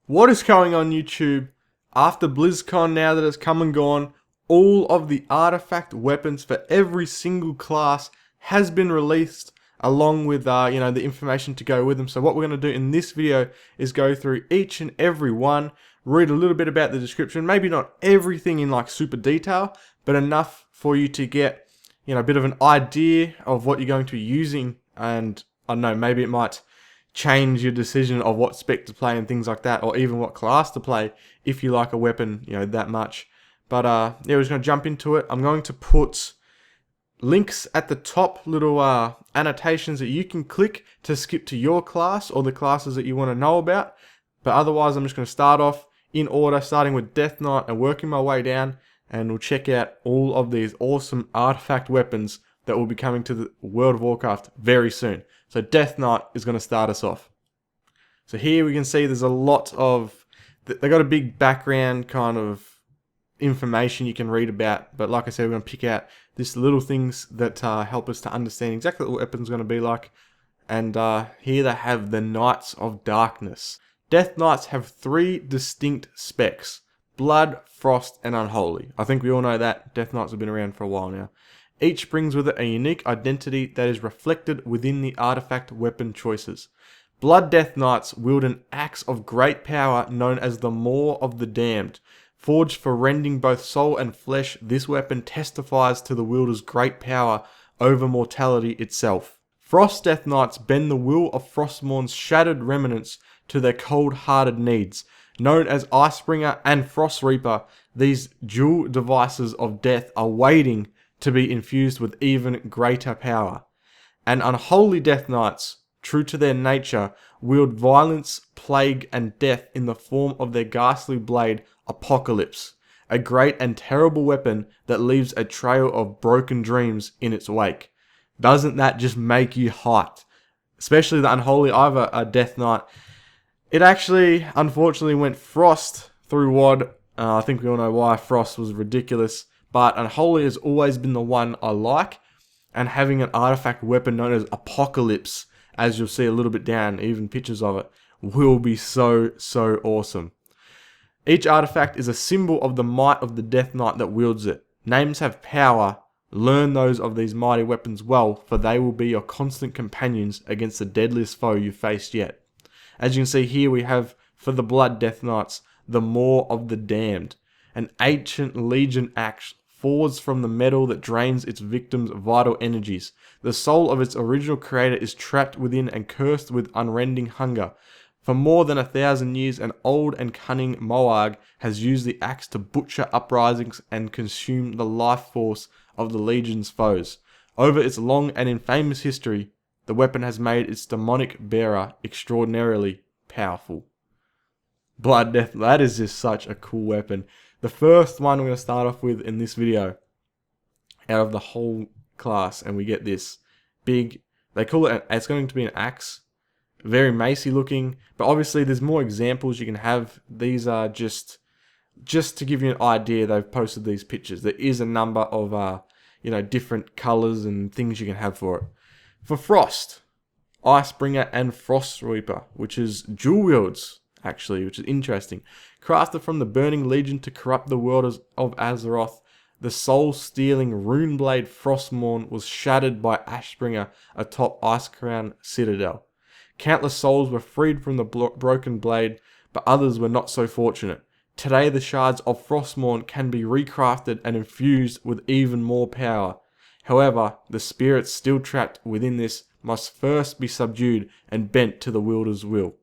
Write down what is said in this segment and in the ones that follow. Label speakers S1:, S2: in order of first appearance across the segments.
S1: What is going on YouTube? After BlizzCon now that it's come and gone, all of the artifact weapons for every single class has been released along with the information to go with them. So what we're going to do in this video is go through each and every one, read a little bit about the description, maybe not everything in like super detail, but enough for you to get a bit of an idea of what you're going to be using, and I don't know, maybe it might change your decision of what spec to play and things like that, or even what class to play if you like a weapon, that much. But yeah, we're just going to jump into it. I'm going to put links at the top, little annotations that you can click to skip to your class or the classes that you want to know about. But otherwise, I'm just going to start off in order, starting with Death Knight and working my way down, and we'll check out all of these awesome artifact weapons that will be coming to the World of Warcraft very soon. So Death Knight is going to start us off. So here we can see there's a lot of, they got a big background kind of information you can read about, but like I said, we're going to pick out these little things that help us to understand exactly what the weapon's going to be like. And here they have the Knights of Darkness. Death Knights have 3 distinct specs: Blood, Frost, and Unholy. I think we all know that. Death Knights have been around for a while now. Each brings with it a unique identity that is reflected within the artifact weapon choices. Blood Death Knights wield an axe of great power known as the Maw of the Damned. Forged for rending both soul and flesh, this weapon testifies to the wielder's great power over mortality itself. Frost Death Knights bend the will of Frostmourn's shattered remnants to their cold-hearted needs. Known as Icebringer and Frost Reaper, these dual devices of death are waiting to be infused with even greater power. And Unholy Death Knights, true to their nature, wield violence, plague, and death in the form of their ghastly blade, Apocalypse, a great and terrible weapon that leaves a trail of broken dreams in its wake. Doesn't that just make you hyped? Especially the Unholy. I have a Death Knight. It actually, unfortunately, went Frost through WoD. I think we all know why. Frost was ridiculous. But Unholy has always been the one I like. And having an artifact weapon known as Apocalypse, as you'll see a little bit down, even pictures of it, will be so awesome. Each artifact is a symbol of the might of the Death Knight that wields it. Names have power. Learn those of these mighty weapons well, for they will be your constant companions against the deadliest foe you've faced yet. As you can see here, we have, for the Blood Death Knights, the Maw of the Damned, an ancient legion axe forged from the metal that drains its victims' vital energies. The soul of its original creator is trapped within and cursed with unending hunger. For more than 1,000 years, an old and cunning Moarg has used the axe to butcher uprisings and consume the life force of the Legion's foes. Over its long and infamous history, the weapon has made its demonic bearer extraordinarily powerful. Blood Death, that is just such a cool weapon. The first one we're going to start off with in this video, out of the whole class, and we get this big, they call it, it's going to be an axe. Very macy looking, but obviously there's more examples you can have. These are just to give you an idea, they've posted these pictures. There is a number of, different colors and things you can have for it. For Frost, Icebringer and Frost Reaper, which is dual wields, actually, which is interesting. Crafted from the Burning Legion to corrupt the world of Azeroth, the soul-stealing Runeblade Frostmourne was shattered by Ashbringer atop Icecrown Citadel. Countless souls were freed from the broken blade, but others were not so fortunate. Today, the shards of Frostmourne can be recrafted and infused with even more power. However, the spirits still trapped within this must first be subdued and bent to the wielder's will.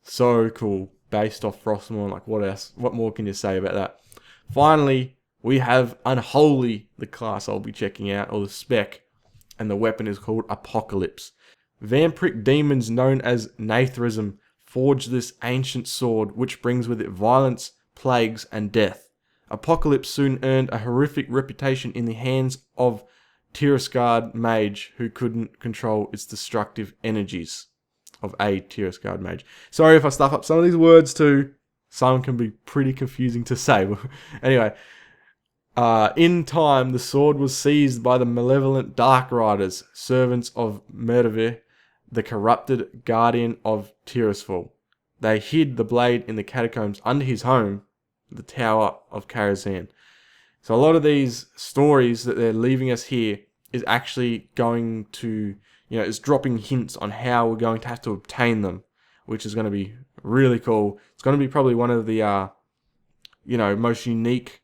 S1: So cool. Based off Frostmourne, like what else? What more can you say about that? Finally, we have Unholy, the class I'll be checking out, or the spec, and the weapon is called Apocalypse. Vampiric demons known as Nathrism forge this ancient sword, which brings with it violence, plagues, and death. Apocalypse soon earned a horrific reputation in the hands of Tirasgard mage who couldn't control its destructive energies. Of a Tirasgard mage. Sorry if I stuff up some of these words too. Some can be pretty confusing to say. Anyway, in time, the sword was seized by the malevolent Dark Riders, servants of Merdevir, the corrupted guardian of Tirisfal. they hid the blade in the catacombs under his home, the Tower of Karazhan. So a lot of these stories that they're leaving us here is actually going to, it's dropping hints on how we're going to have to obtain them, which is going to be really cool. It's going to be probably one of the, most unique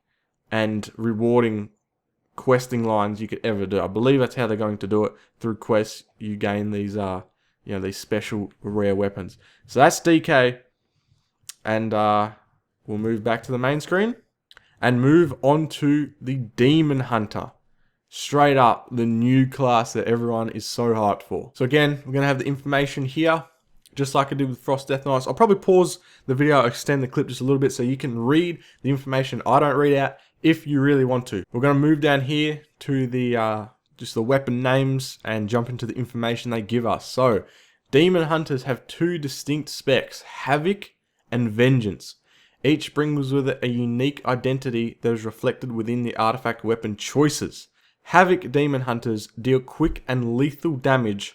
S1: and rewarding questing lines you could ever do. I believe that's how they're going to do it. Through quests, you gain these, these special rare weapons. So that's DK, and we'll move back to the main screen and move on to the Demon Hunter. Straight up, the new class that everyone is so hyped for. So again, we're going to have the information here, just like I did with Frost Death Knights. I'll probably pause the video, extend the clip just a little bit so you can read the information I don't read out if you really want to. We're going to move down here to the just the weapon names and jump into the information they give us. So, Demon Hunters have two distinct specs, Havoc and Vengeance. Each brings with it a unique identity that is reflected within the artifact weapon choices. Havoc Demon Hunters deal quick and lethal damage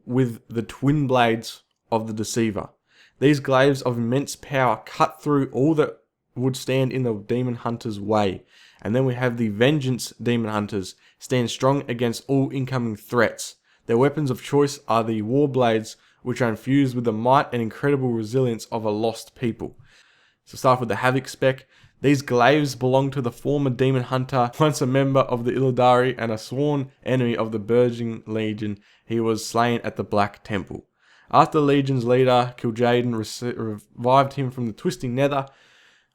S1: with the twin blades of the Deceiver. These glaives of immense power cut through all that would stand in the Demon Hunter's way. And then we have the Vengeance Demon Hunters, stand strong against all incoming threats. Their weapons of choice are the War Blades, which are infused with the might and incredible resilience of a lost people. So start with the Havoc spec. These glaives belong to the former Demon Hunter, once a member of the Illidari and a sworn enemy of the Burgeoning Legion. He was slain at the Black Temple. After the Legion's leader, Kil'jaeden, revived him from the twisting nether,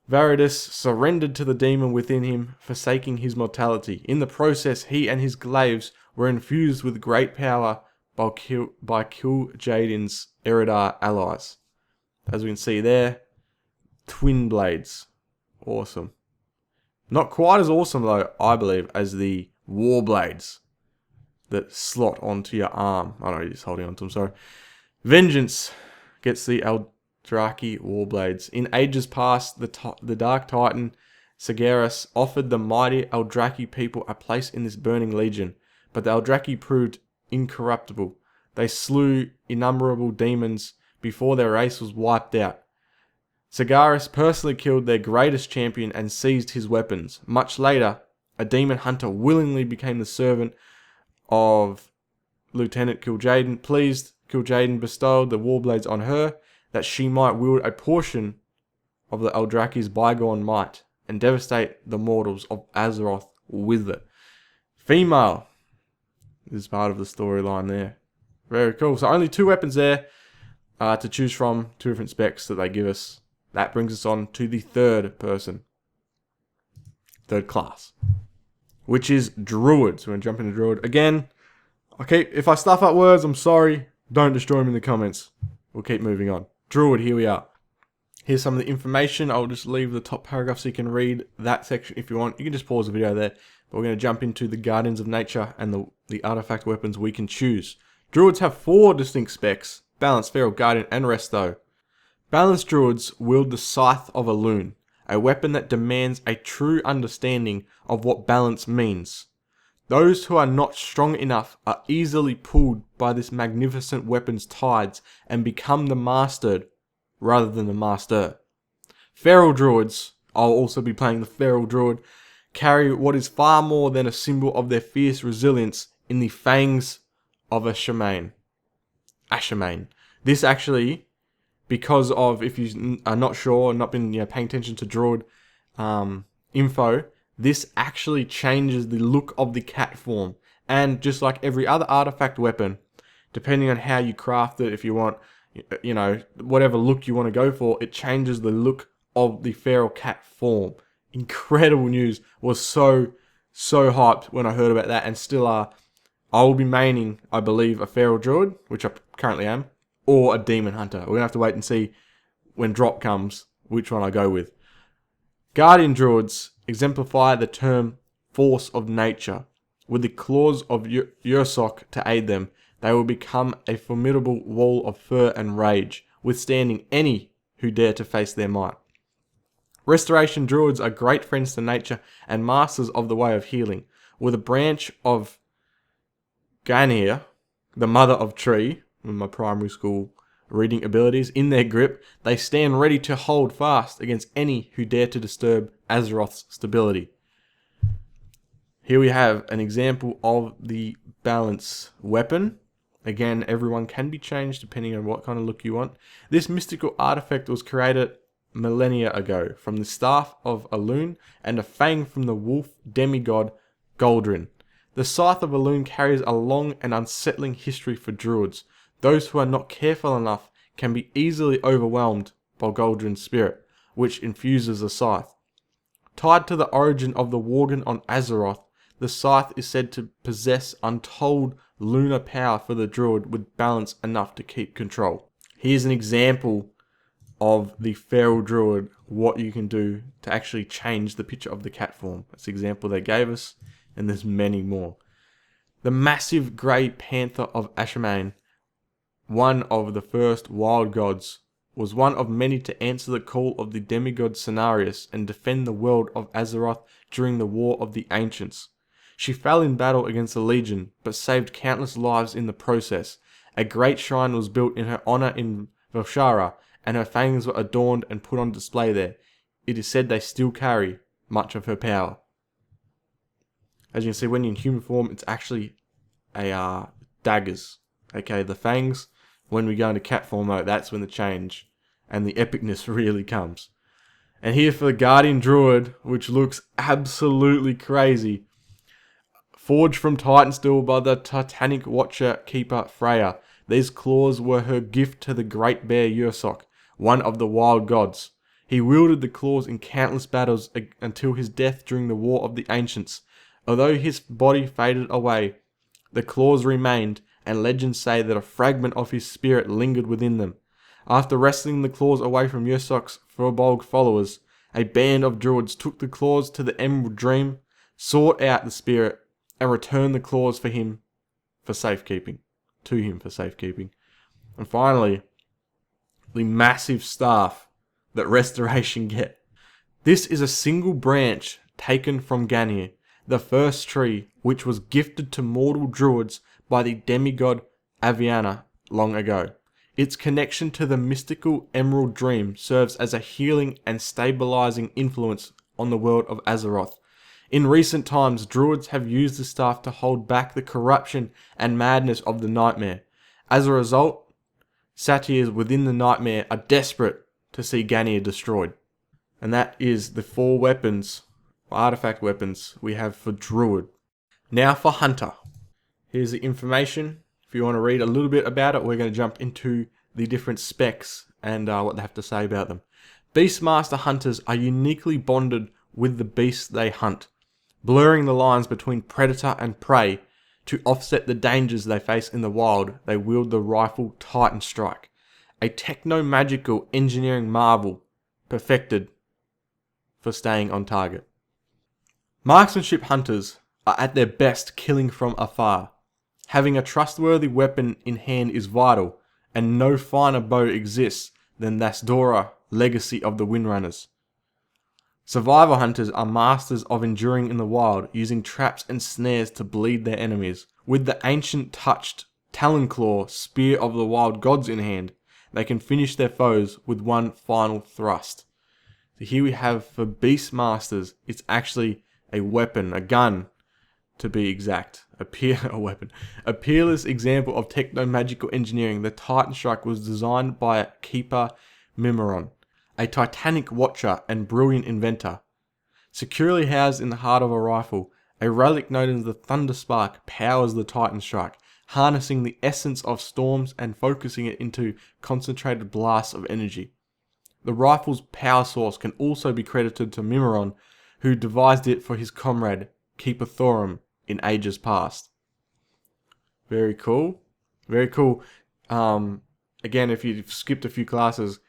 S1: Varadus surrendered to the demon within him, forsaking his mortality. In the process, he and his glaives were infused with great power by Kil'jaeden's Eridar allies. As we can see there, twin blades. Awesome. Not quite as awesome, though, I believe, as the War Blades that slot onto your arm. I don't know, you're just holding onto them, sorry. Vengeance gets the Eldraki Warblades. In ages past, the Dark Titan, Sagaris, offered the mighty Eldraki people a place in this burning legion, but the Eldraki proved incorruptible. They slew innumerable demons before their race was wiped out. Sagaris personally killed their greatest champion and seized his weapons. Much later, a demon hunter willingly became the servant of Lieutenant Kil'jaeden. Pleased, Kil'jaeden bestowed the Warblades on her, that she might wield a portion of the Eldraki's bygone might and devastate the mortals of Azeroth with it. Female is part of the storyline there. Very cool. So only two weapons there to choose from, two different specs that they give us. That brings us on to the third class, which is Druid. So we're going to jump into Druid. Again, okay, if I stuff up words, I'm sorry. Don't destroy me in the comments. We'll keep moving on. Druid, here we are. Here's some of the information. I'll just leave the top paragraph so you can read that section if you want. You can just pause the video there. But we're going to jump into the Guardians of Nature and the artifact weapons we can choose. Druids have four distinct specs: Balance, Feral, Guardian, and Resto. Balanced Druids wield the Scythe of Elune, a weapon that demands a true understanding of what balance means. Those who are not strong enough are easily pulled by this magnificent weapon's tides and become the mastered rather than the master. Feral Druids, I'll also be playing the Feral Druid, carry what is far more than a symbol of their fierce resilience in the fangs of a shaman. This actually, because of, if you are not sure, not been paying attention to Druid info, this actually changes the look of the cat form. And just like every other artifact weapon, depending on how you craft it, if you want, whatever look you want to go for, it changes the look of the feral cat form. Incredible news. Was so hyped when I heard about that, and still are. I will be maining, I believe, a Feral Druid, which I currently am, or a Demon Hunter. We're going to have to wait and see when drop comes which one I go with. Guardian Druids exemplify the term force of nature. With the claws of Yursok to aid them, they will become a formidable wall of fur and rage, withstanding any who dare to face their might. Restoration Druids are great friends to nature and masters of the way of healing. With a branch of Ganir, the mother of tree, in my primary school reading abilities in their grip, they stand ready to hold fast against any who dare to disturb Azeroth's stability. Here we have an example of the balance weapon. Again, everyone can be changed depending on what kind of look you want. This mystical artifact was created millennia ago from the staff of Elune and a fang from the wolf demigod Goldrin. The Scythe of Elune carries a long and unsettling history for druids. Those who are not careful enough can be easily overwhelmed by Goldrin's spirit, which infuses the scythe. Tied to the origin of the Worgen on Azeroth, the scythe is said to possess untold lunar power for the druid with balance enough to keep control. Here's an example of the feral druid, what you can do to actually change the picture of the cat form. That's the example they gave us, and there's many more. The massive grey panther of Ashamain, one of the first wild gods, was one of many to answer the call of the demigod Cenarius and defend the world of Azeroth during the War of the Ancients. She fell in battle against the Legion, but saved countless lives in the process. A great shrine was built in her honour in Velshara, and her fangs were adorned and put on display there. It is said they still carry much of her power. As you can see, when you're in human form, it's actually daggers. Okay, the fangs. When we go into cat form mode, that's when the change and the epicness really comes. And here for the Guardian Druid, which looks absolutely crazy. Forged from Titan steel by the Titanic Watcher Keeper Freya, these claws were her gift to the Great Bear Yursok, one of the wild gods. He wielded the claws in countless battles until his death during the War of the Ancients. Although his body faded away, the claws remained, and legends say that a fragment of his spirit lingered within them. After wresting the claws away from Yursok's Furbolg followers, a band of druids took the claws to the Emerald Dream, sought out the spirit, and returned the claws to him for safekeeping. And finally, the massive staff that Restoration get. This is a single branch taken from Ganir, the first tree which was gifted to mortal druids by the demigod Aviana long ago. Its connection to the mystical Emerald Dream serves as a healing and stabilizing influence on the world of Azeroth. In recent times, druids have used the staff to hold back the corruption and madness of the Nightmare. As a result, satyrs within the Nightmare are desperate to see Ganir destroyed. And that is the 4 weapons, artifact weapons, we have for Druid. Now for Hunter. Here's the information. If you want to read a little bit about it, we're going to jump into the different specs and what they have to say about them. Beastmaster Hunters are uniquely bonded with the beasts they hunt, blurring the lines between predator and prey. To offset the dangers they face in the wild, they wield the rifle Titan Strike, a techno-magical engineering marvel perfected for staying on target. Marksmanship hunters are at their best killing from afar. Having a trustworthy weapon in hand is vital, and no finer bow exists than Nasdora, Legacy of the Windrunners. Survivor hunters are masters of enduring in the wild, using traps and snares to bleed their enemies. With the ancient touched Talonclaw Spear of the Wild Gods in hand, they can finish their foes with one final thrust. So here we have for Beastmasters, it's actually a weapon, a gun to be exact. A weapon. A peerless example of techno-magical engineering, the Titan Strike was designed by Keeper Mimeron, a Titanic Watcher and brilliant inventor. Securely housed in the heart of a rifle, a relic known as the Thunderspark powers the Titan Strike, harnessing the essence of storms and focusing it into concentrated blasts of energy. The rifle's power source can also be credited to Mimeron, who devised it for his comrade, Keeper Thorum, in ages past. Very cool. Very cool. Again, if you've skipped a few classes,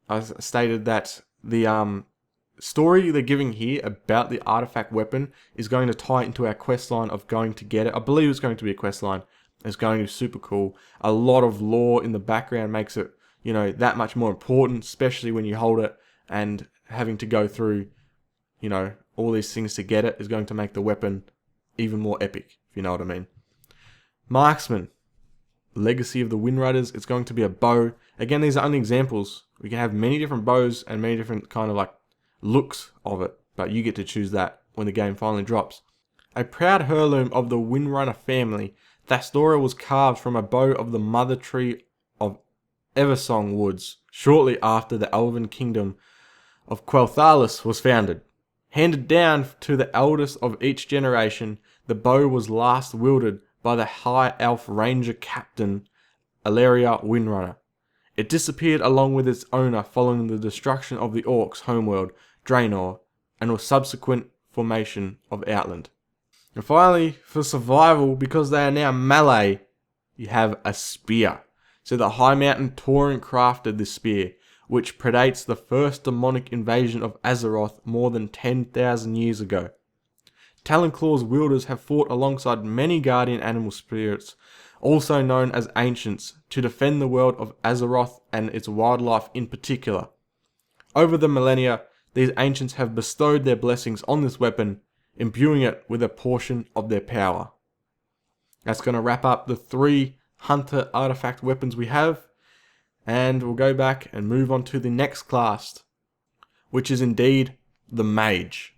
S1: I stated that the story they're giving here about the artifact weapon is going to tie into our quest line of going to get it. I believe it's going to be a quest line. It's going to be super cool. A lot of lore in the background makes it, that much more important, especially when you hold it, and having to go through, all these things to get it is going to make the weapon even more epic, if you know what I mean. Marksman. legacy of the Wind Riders, it's going to be a bow. Again, these are only examples. We can have many different bows and many different kind of like looks of it, but you get to choose that when the game finally drops. A proud heirloom of the Windrunner family, Thastora was carved from a bow of the mother tree of Eversong Woods shortly after the Elven Kingdom of Quel'Thalas was founded. Handed down to the eldest of each generation, the bow was last wielded by the High Elf Ranger Captain Alleria Windrunner. It disappeared along with its owner following the destruction of the Orcs' homeworld, Draenor, and the subsequent formation of Outland. And finally, for survival, because they are now melee, you have a spear. So the High Mountain Tauren crafted this spear, which predates the first demonic invasion of Azeroth more than 10,000 years ago. Talonclaw's wielders have fought alongside many guardian animal spirits, also known as Ancients, to defend the world of Azeroth and its wildlife in particular. Over the millennia, these Ancients have bestowed their blessings on this weapon, imbuing it with a portion of their power. That's going to wrap up the 3 Hunter artifact weapons we have, and we'll go back and move on to the next class, which is indeed the Mage.